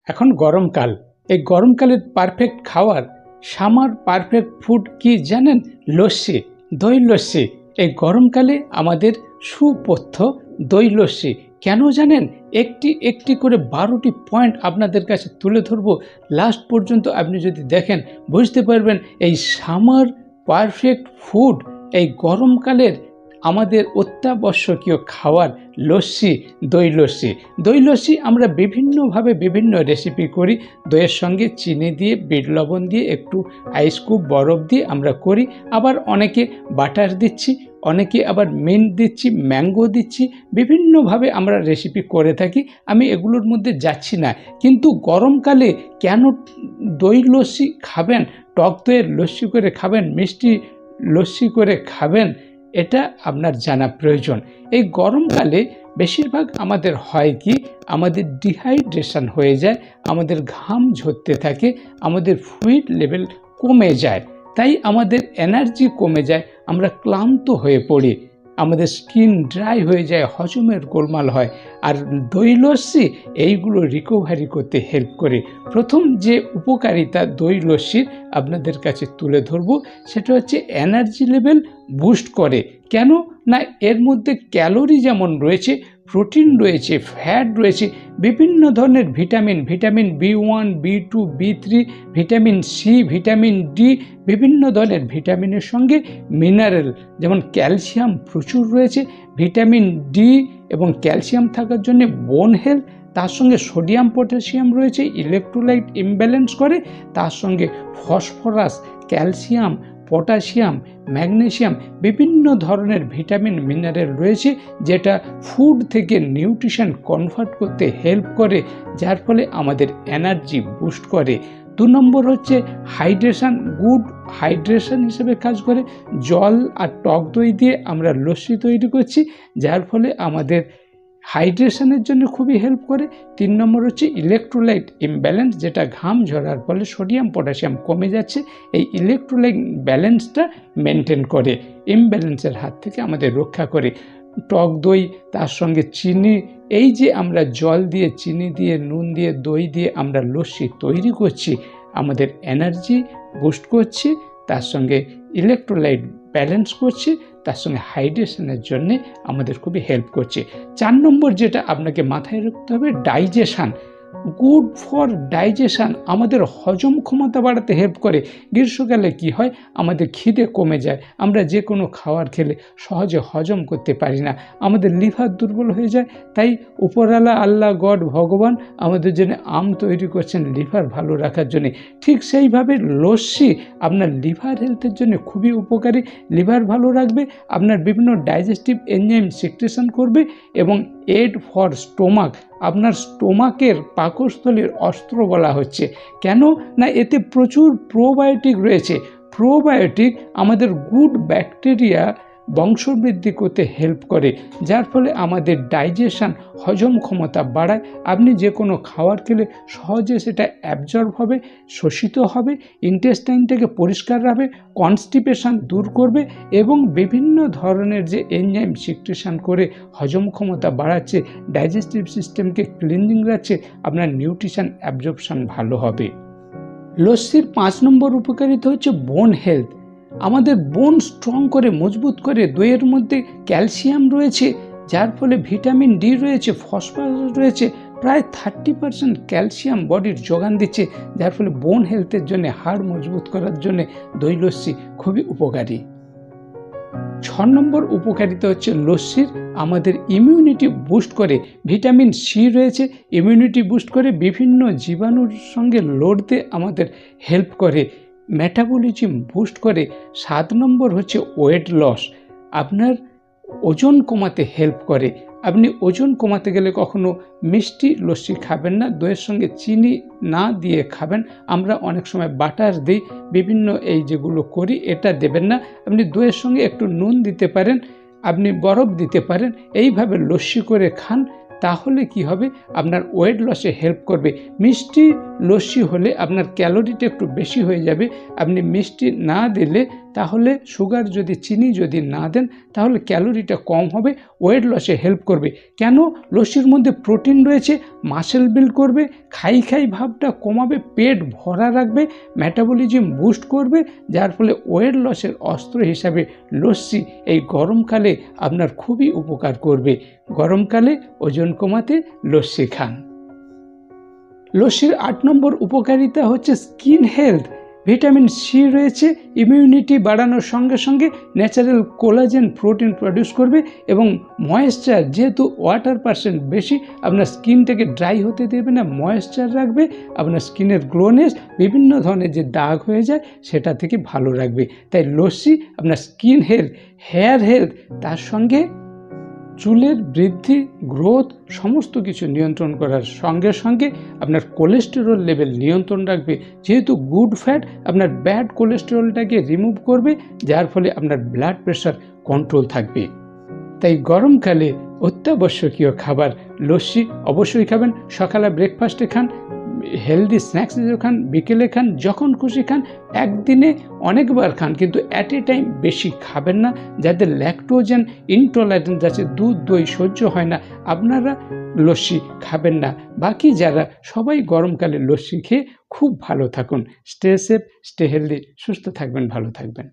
এখন গরমকাল। এই গরমকালের পারফেক্ট খাবার, সামার পারফেক্ট ফুড কি জানেন? লস্যি, দই লস্যি। এই গরমকালে আমাদের সুপথ্য দই লস্যি। কেন জানেন? একটি একটি করে 12টি পয়েন্ট আপনাদের কাছে তুলে ধরবো। লাস্ট পর্যন্ত আপনি যদি দেখেন বুঝতে পারবেন এই সামার পারফেক্ট ফুড, এই গরমকালের আমাদের অত্যাবশ্যকীয় খাবার লস্যি, দই লস্যি। দই লস্যি আমরা বিভিন্নভাবে বিভিন্ন রেসিপি করি। দইয়ের সঙ্গে চিনি দিয়ে, বিট লবণ দিয়ে, একটু আইস কিউব বরফ দিয়ে আমরা করি। আবার অনেকে বাটার দিচ্ছি, অনেকে আবার মিন্ট দিচ্ছি, ম্যাঙ্গো দিচ্ছি। বিভিন্নভাবে আমরা রেসিপি করে থাকি, আমি এগুলোর মধ্যে যাচ্ছি না। কিন্তু গরমকালে কেন দই লস্যি খাবেন, টক দইয়ের লস্যি করে খাবেন, মিষ্টি লস্যি করে খাবেন, এটা আপনার জানা প্রয়োজন। এই গরমকালে বেশিরভাগ আমাদের হয় কি, আমাদের ডিহাইড্রেশন হয়ে যায়, আমাদের ঘাম ঝরতে থাকে, আমাদের ফ্লুইড লেভেল কমে যায়, তাই আমাদের এনার্জি কমে যায়, আমরা ক্লান্ত হয়ে পড়ি, আমাদের স্কিন ড্রাই হয়ে যায়, হজমের গোলমাল হয়। আর দই লস্যি এইগুলো রিকভারি করতে হেল্প করে। প্রথম যে উপকারিতা দই লস্যির আপনাদের কাছে তুলে ধরবো, সেটা হচ্ছে এনার্জি লেভেল বুস্ট করে। কেন না, এর মধ্যে ক্যালোরি যেমন রয়েছে, প্রোটিন রয়েছে, ফ্যাট রয়েছে, বিভিন্ন ধরনের vitamin, vitamin B1, B2, B3, vitamin C, vitamin D, বিভিন্ন ধরনের ভিটামিনের সঙ্গে মিনারেল যেমন ক্যালসিয়াম প্রচুর রয়েছে। ভিটামিন ডি এবং ক্যালসিয়াম থাকার জন্য বোন হেলথ, তার সঙ্গে সোডিয়াম পটাশিয়াম রয়েছে, ইলেকট্রোলাইট ইমব্যালেন্স করে, তার সঙ্গে ফসফরাস, ক্যালসিয়াম, পটাশিয়াম, ম্যাগনেসিয়াম, বিভিন্ন ধরনের ভিটামিন মিনারেল রয়েছে, যেটা ফুড থেকে নিউট্রিশন কনভার্ট করতে হেল্প করে, যার ফলে আমাদের এনার্জি বুস্ট করে। 2 নম্বর হচ্ছে হাইড্রেশন, গুড হাইড্রেশন হিসেবে কাজ করে। জল আর টক দই দিয়ে আমরা লস্যি তৈরি করছি, যার ফলে আমাদের হাইড্রেশনের জন্য খুবই হেল্প করে। 3 নম্বর হচ্ছে ইলেকট্রোলাইট ইমব্যালেন্স, যেটা ঘাম ঝরার ফলে সোডিয়াম পটাশিয়াম কমে যাচ্ছে, এই ইলেকট্রোলাইট ব্যালেন্সটা মেনটেন করে, ইমব্যালেন্সের হাত থেকে আমাদের রক্ষা করে। টক দই, তার সঙ্গে চিনি, এই যে আমরা জল দিয়ে, চিনি দিয়ে, নুন দিয়ে, দই দিয়ে আমরা লস্যি তৈরি করছি, আমাদের এনার্জি বুস্ট করছে, তার সঙ্গে ইলেকট্রোলাইট ব্যালেন্স করছে, তার সঙ্গে হাইড্রেশনের জন্যে আমাদের খুবই হেল্প করছে। 4 নম্বর যেটা আপনাকে মাথায় রাখতে হবে, ডাইজেশন। গুড ফর ডাইজেশন, আমাদের হজম ক্ষমতা বাড়াতে হেল্প করে। গ্রীষ্মকালে কি হয়, আমাদের খিদে কমে যায়, আমরা যে কোনো খাবার খেলে সহজে হজম করতে পারি না, আমাদের লিভার দুর্বল হয়ে যায়। তাই উপরওয়ালা আল্লাহ, গড, ভগবান আমাদের জন্য আম তৈরি করছেন লিভার ভালো রাখার জন্য। ঠিক সেইভাবে লস্যি আপনার লিভার হেলথের জন্য খুবই উপকারী, লিভার ভালো রাখবে, আপনার বিভিন্ন ডাইজেস্টিভ এনজাইম সিক্রেশন করবে, এবং এড ফর স্টোমাক, আপনার স্টোমাকের পাকস্থলীর অস্ত্র বলা হচ্ছে। কেন না, এতে প্রচুর প্রোবায়োটিক রয়েছে। প্রোবায়োটিক আমাদের গুড ব্যাকটেরিয়া বংশবৃদ্ধি করতে হেল্প করে, যার ফলে আমাদের ডাইজেশন, হজম ক্ষমতা বাড়ায়। আপনি যে কোনো খাবার খেলে সহজে সেটা অ্যাবজর্ব হবে, শোষিত হবে, ইন্টেস্টাইনটাকে পরিষ্কার রাখবে, কনস্টিপেশন দূর করবে, এবং বিভিন্ন ধরনের যে এনজাইম সিক্রেশন করে হজম ক্ষমতা বাড়াচ্ছে, ডাইজেস্টিভ সিস্টেমকে ক্লিনজিং রাখছে, আপনার নিউট্রিশন অ্যাবজর্পশন ভালো হবে। লস্যির 5 নম্বর উপকারিতা হচ্ছে বোন হেলথ, আমাদের বোন স্ট্রং করে, মজবুত করে। দইয়ের মধ্যে ক্যালসিয়াম রয়েছে, যার ফলে ভিটামিন ডি রয়েছে, ফসফরাস রয়েছে, প্রায় 30% ক্যালসিয়াম বডির যোগান দিচ্ছে, যার ফলে বোন হেলথের জন্য, হাড় মজবুত করার জন্য দই লস্যি খুবই উপকারী। 6 নম্বর উপকারিতা হচ্ছে লস্যির আমাদের ইমিউনিটি বুস্ট করে। ভিটামিন সি রয়েছে, ইমিউনিটি বুস্ট করে, বিভিন্ন জীবাণুর সঙ্গে লড়তে আমাদের হেল্প করে, মেটাবলিজম বুস্ট করে। 7 নম্বর হচ্ছে ওয়েট লস, আপনার ওজন কমাতে হেল্প করে। আপনি ওজন কমাতে গেলে কখনো মিষ্টি লস্যি খাবেন না, দইয়ের সঙ্গে চিনি না দিয়ে খাবেন। আমরা অনেক সময় বাটার দিই, বিভিন্ন এই যেগুলো করি, এটা দেবেন না। আপনি দইয়ের সঙ্গে একটু নুন দিতে পারেন, আপনি বরফ দিতে পারেন, এইভাবে লস্যি করে খান, তাহলে কি হবে, আপনার ওয়েট লসে হেল্প করবে। মিষ্টি লস্যি হলে আপনার ক্যালোরিটা একটু বেশি হয়ে যাবে, আপনি মিষ্টি না দিলে তাহলে সুগার যদি চিনি যদি না দেন তাহলে ক্যালোরিটা কম হবে, ওয়েট লসে হেল্প করবে। কেন? লস্যির মধ্যে প্রোটিন রয়েছে, মাসেল বিল্ড করবে, খাই খাই ভাবটা কমাবে, পেট ভরা রাখবে, মেটাবলিজম বুস্ট করবে, যার ফলে ওয়েট লসের অস্ত্র হিসাবে লস্যি এই গরমকালে আপনার খুবই উপকার করবে। গরমকালে ওজন কমাতে লস্যি খান। লস্যির 8 নম্বর উপকারিতা হচ্ছে স্কিন হেলথ। ভিটামিন সি রয়েছে, ইমিউনিটি বাড়ানোর সঙ্গে সঙ্গে ন্যাচারাল কোলাজেন প্রোটিন প্রডিউস করবে এবং ময়েশ্চার, যেহেতু ওয়াটার পার্সেন্ট বেশি, আপনার স্কিনটাকে ড্রাই হতে দেবে না, ময়েশ্চার রাখবে, আপনার স্কিনের গ্লোনেস, বিভিন্ন ধরনের যে দাগ হয়ে যায় সেটা থেকে ভালো রাখবে। তাই লস্যি আপনার স্কিন হেলথ, হেয়ার হেলথ, তার সঙ্গে চুলের বৃদ্ধি, গ্রোথ সমস্ত কিছু নিয়ন্ত্রণ করার সঙ্গে সঙ্গে আপনার কোলেস্টেরল লেভেল নিয়ন্ত্রণ রাখবে। যেহেতু গুড ফ্যাট আপনার ব্যাড কোলেস্টেরলটাকে রিমুভ করবে, যার ফলে আপনার ব্লাড প্রেশার কন্ট্রোল থাকবে। তাই গরমকালে অত্যাবশ্যকীয় খাবার লস্যি অবশ্যই খাবেন। সকালে ব্রেকফাস্টে খান, হেলদি স্ন্যাক্স খান, বিকেলে খান, যখন খুশি খান, একদিনে অনেকবার খান, কিন্তু অ্যাট এ টাইম বেশি খাবেন না। যাদের ল্যাকটোজেন ইনটলারেন্স আছে, দুধ দই সহ্য হয় না, আপনারা লস্যি খাবেন না। বাকি যারা সবাই গরমকালে লস্যি খেয়ে খুব ভালো থাকুন। স্টে সেফ, স্টে হেলদি, সুস্থ থাকবেন, ভালো থাকবেন।